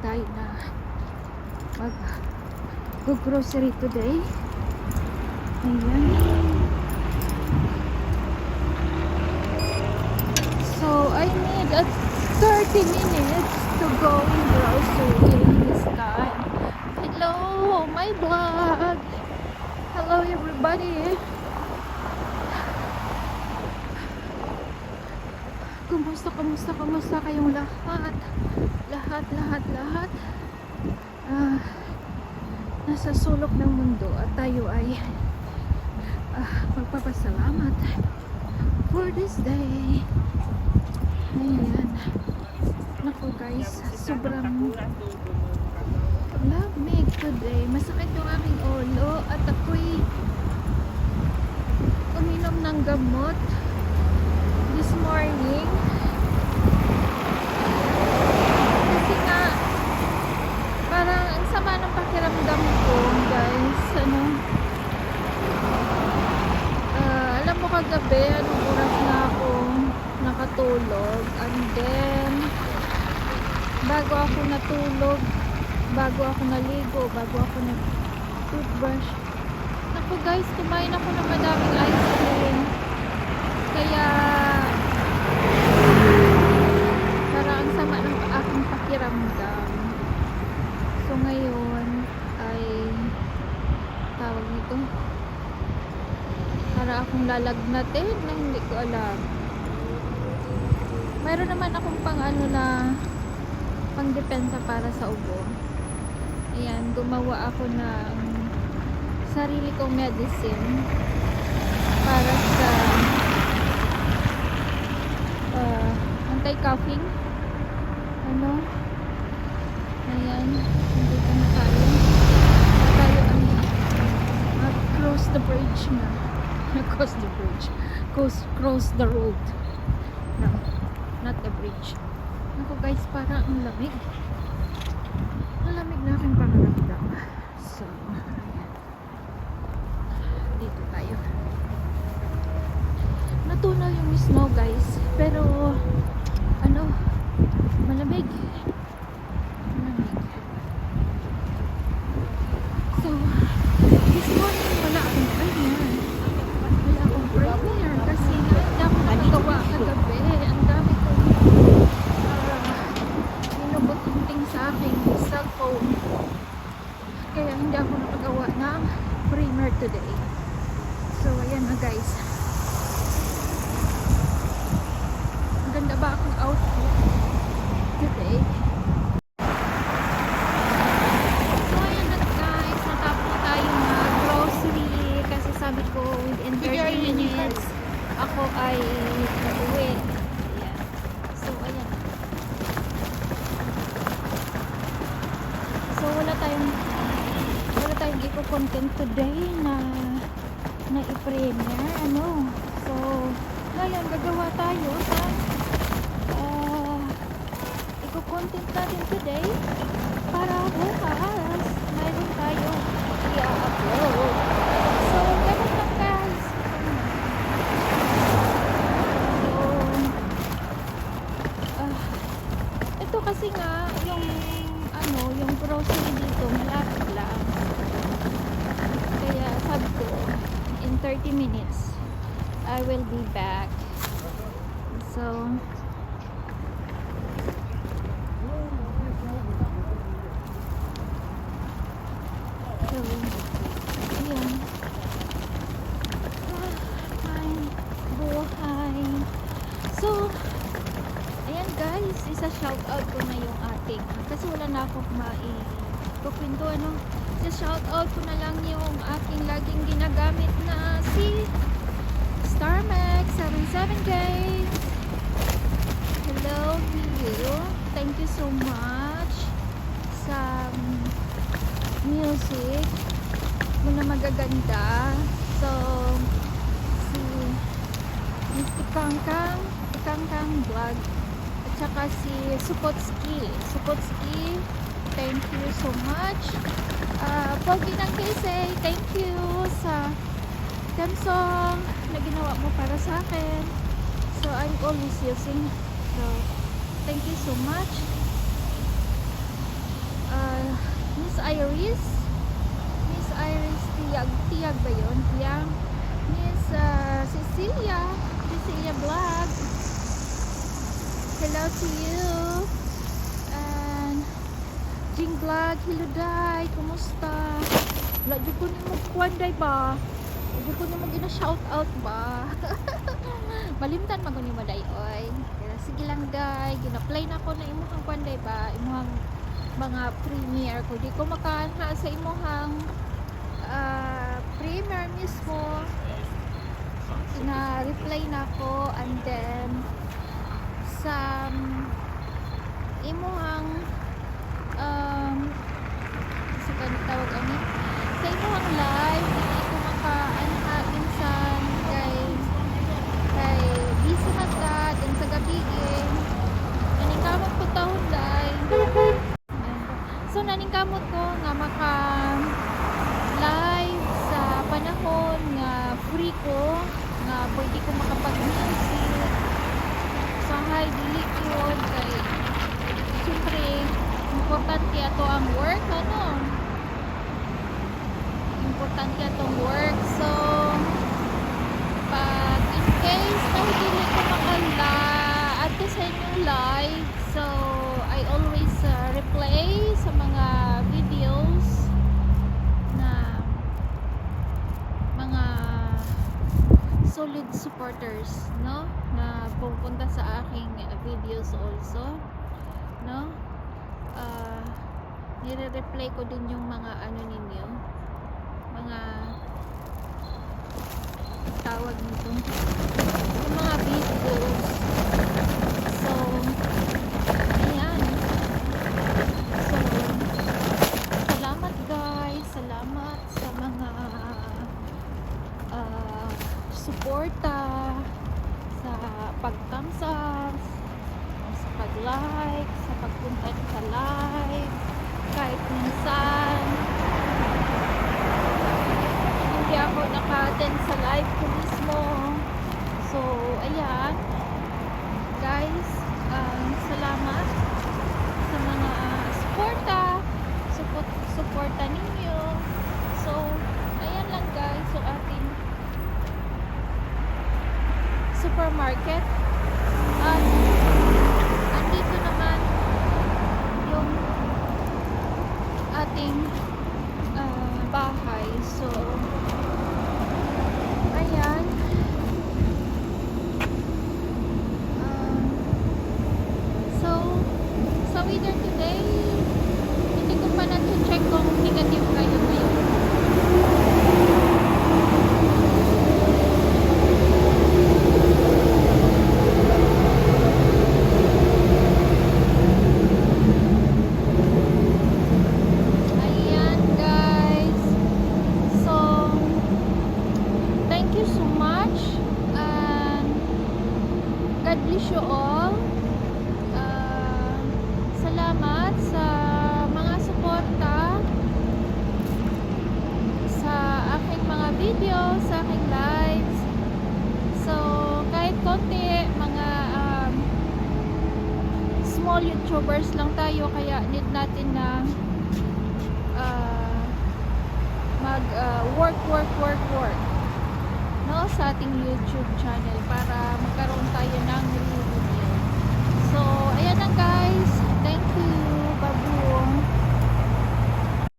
tayo na mag-grocery today. Ayan. So, I need 30 minutes to go in grocery this time. Hello, my vlog. Hello, everybody. Kumusta kayong lahat? Lahat. Nasa sulok ng mundo at tayo ay magpapasalamat for this day. Ayan. Naku guys, sobrang lamig today. Masakit yung aking ulo at ako'y uminom ng gamot this morning. Kasi nga parang ang sama ng pakiramdam ko guys. Alam mo kagabi anong oras na ako nakatulog, and then bago ako natulog, bago ako naligo, bago ako nag-toothbrush, naku guys, kumain ako ng madaming ice cream. Kaya parang ang sama ng aking pakiramdam. So ngayon ay tawag nito, para akong lalagnatin na hindi ko alam. Mayroon naman akong pang depensa para sa ubo. Ayan, gumawa ako ng sarili kong medicine para sa anti-coughing. Ayan, hindi ko na tayo cross the bridge na. Cross the bridge. Cross the road. No, not the bridge. Ako guys, parang ang lamig. Malamig na aking pangaramdam. So, ayan. Dito tayo. Natunaw yung snow guys. Pero, malamig. So, this morning wala akong premier. Kasi nga, hindi ako nakagawa kagabi. Ang dami kong binubunting sa aking cellphone. Kaya hindi ako nakagawa ng primer today. So, ayan na guys. Maganda ba akong outfit today? So, ayan na guys. Natapos na tayo mag-grocery. Kasi sabi ko, within 30 minutes, ako ay uuwi. Ayan. So, ayan. So, wala tayong i-content today na i-premiere. So, ngayon, gagawa tayo sa i-content natin today para bukas mayroon tayo i-upload. So, ganun lang guys. Ito kasi nga yung grocery dito malapit lang. Kaya sabi ko, in 30 minutes I will be back. So, ayan. Ay, buhay. So, ayan guys, isa-shoutout ko na yung ating, kasi wala na akong maipupinto, isa-shoutout ko na lang yung aking laging ginagamit na si Starmax 77K. Hello you. Thank you so much sa music mo na magaganda. So, si Miss Ikangkang Vlog at saka si Supotski, thank you so much. Pogi ng Kisay, thank you sa theme song na ginawa mo para sa akin. So, I'm always using. So, thank you so much. Iris. Miss Iris Tiyag. Tiyag ba yun? Tiyag. Miss Cecilia. Cecilia Vlog. Hello to you. And Jing Vlog. Hello, Day. Kumusta? Wala dyan ko ni mo kuwan, Day ba? Wala dyan ko ni mo gina-shout out ba? Malimtan magun mo, Day, oy. Kaya sige lang, Day. Gina-play na ako na imuhang kuwan, Day ba? Imuhang mga premiere ko. Di ko makaanha sa imuhang premiere mismo. Na-reply na ako, and then sa imuhang sa tawag ani sa imuhang live hindi ko makaanha minsan kay busy na ka din sa gabi naningkamot ko taon day. So naningkamot ko nga maka live sa panahon nga free ko nga pwede ko makapag-music sa high dili yun kay siyempre importante ato ang work importante atong work. So pag in case na hindi ko ato sa inyong live, so I always replay sa mga videos na mga solid supporters, no, na pupunta sa aking videos also, no. Nire-replay ko din yung mga ano ninyo, mga tawag nito, yung mga videos. So ayan, so salamat guys, salamat sa mga suporta, sa pag-thumbs up, sa pag-like, sa pagpunta sa live, kahit minsan hindi ako naka-attend sa live ko mismo. So ayan guys, salamat sa mga suporta ninyo. So ayan lang guys, so ating supermarket at andito naman yung ating bahay. So ayan, so either today hindi ko pa na-check kung negative kayo ngayon. God bless you all. Salamat sa mga suporta sa aking mga video, sa aking lives. So kahit konti, mga small YouTubers lang tayo, kaya need natin na mag work no, sa ating YouTube channel para magkaroon tayo ng video. So ayan lang guys, thank you, babu.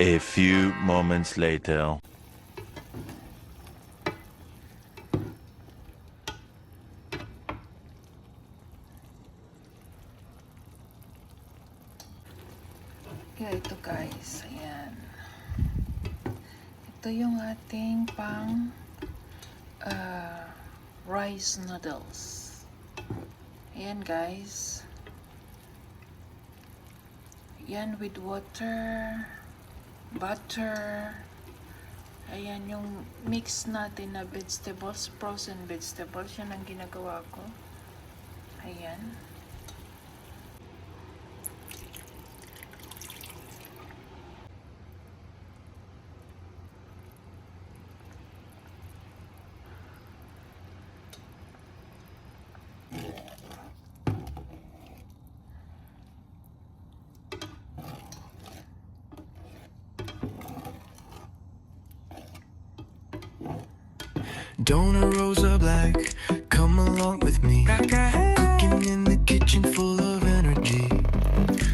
A few moments later. Kaya ito guys, ayan. Ito yung ating pang rice noodles. Ayan guys. Ayan with water, butter. Ayan yung mix natin na vegetables, frozen vegetables. Yan ang ginagawa ko. Ayan. Donna Rosa Black, come along with me. Cooking in the kitchen full of energy.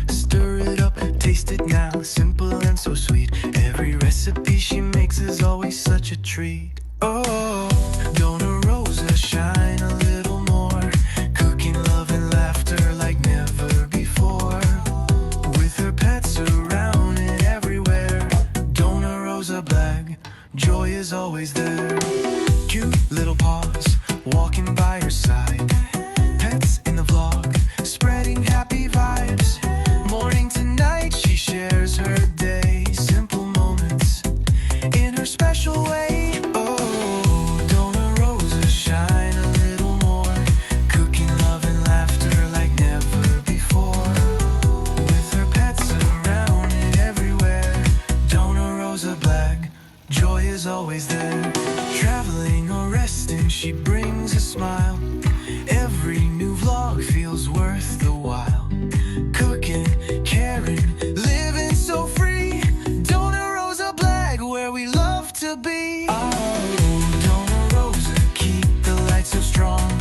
Stir it up, taste it now, simple and so sweet. Every recipe she makes is always such a treat. Oh, Donna Rosa, shine a little more. Cooking love and laughter like never before. With her pets around and everywhere. Donna Rosa Black, joy is always there. Cute little paws, walking by her side. Pets in the vlog, spreading happy vibes. Morning to night, she shares her day. Simple moments in her special way. Oh, Donna Rosa, shine a little more. Cooking love and laughter like never before. With her pets around and everywhere. Donna Rosa Black, joy is always there. Traveling or resting, she brings a smile. Every new vlog feels worth the while. Cooking, caring, living so free. Donna Rosa Black, where we love to be. Oh, Donna Rosa, keep the light so strong.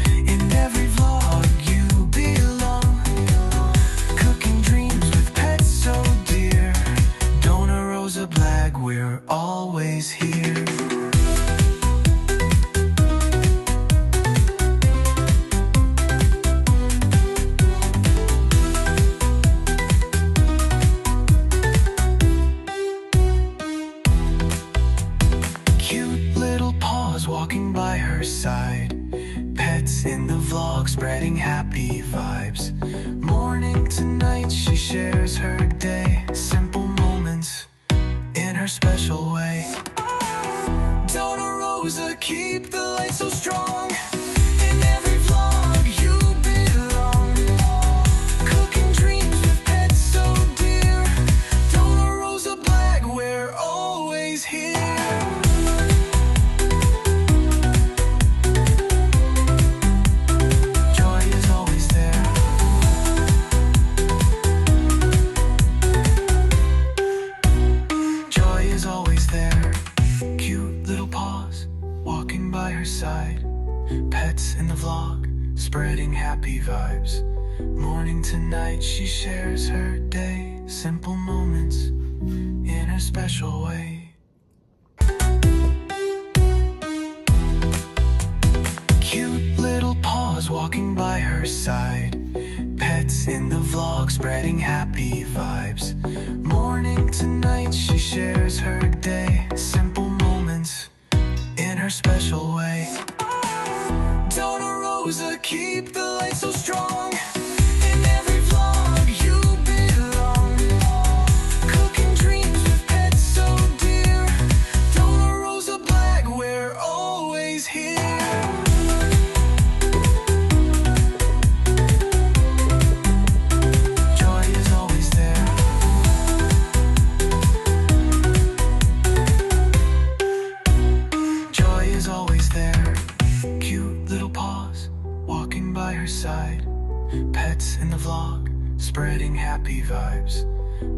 In every vlog you belong. Cooking dreams with pets so dear. Donna Rosa Black, we're always here. Cute little paws walking by her side. Pets in the vlog spreading happy vibes. Morning to night she shares her day. Simple moments in her special way. Donna Rosa, keep the light so strong. In every vlog you belong. Cooking dreams with pets so dear. Donna Rosa Black, we're always here. Joy is always there. Joy is always there. Cute little paws, walking by her side. Pets in the vlog, spreading happy vibes. Morning to night, she shares her day. Simple moments in her special way. Cute little paws, walking by her side. Pets in the vlog, spreading happy vibes. Morning to night, she shares her day. Simple moments in her special way. Donna Rosa, keep the light so strong. In every vlog you belong. Cooking dreams with pets so dear. Donna Rosa Black, we're always here. Joy is always there. Joy is always there. Cute little paws, walking by her side. Pets in the vlog, spreading happy vibes.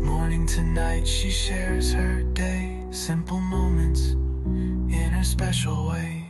Morning to night, she shares her day. Simple moments in her special way.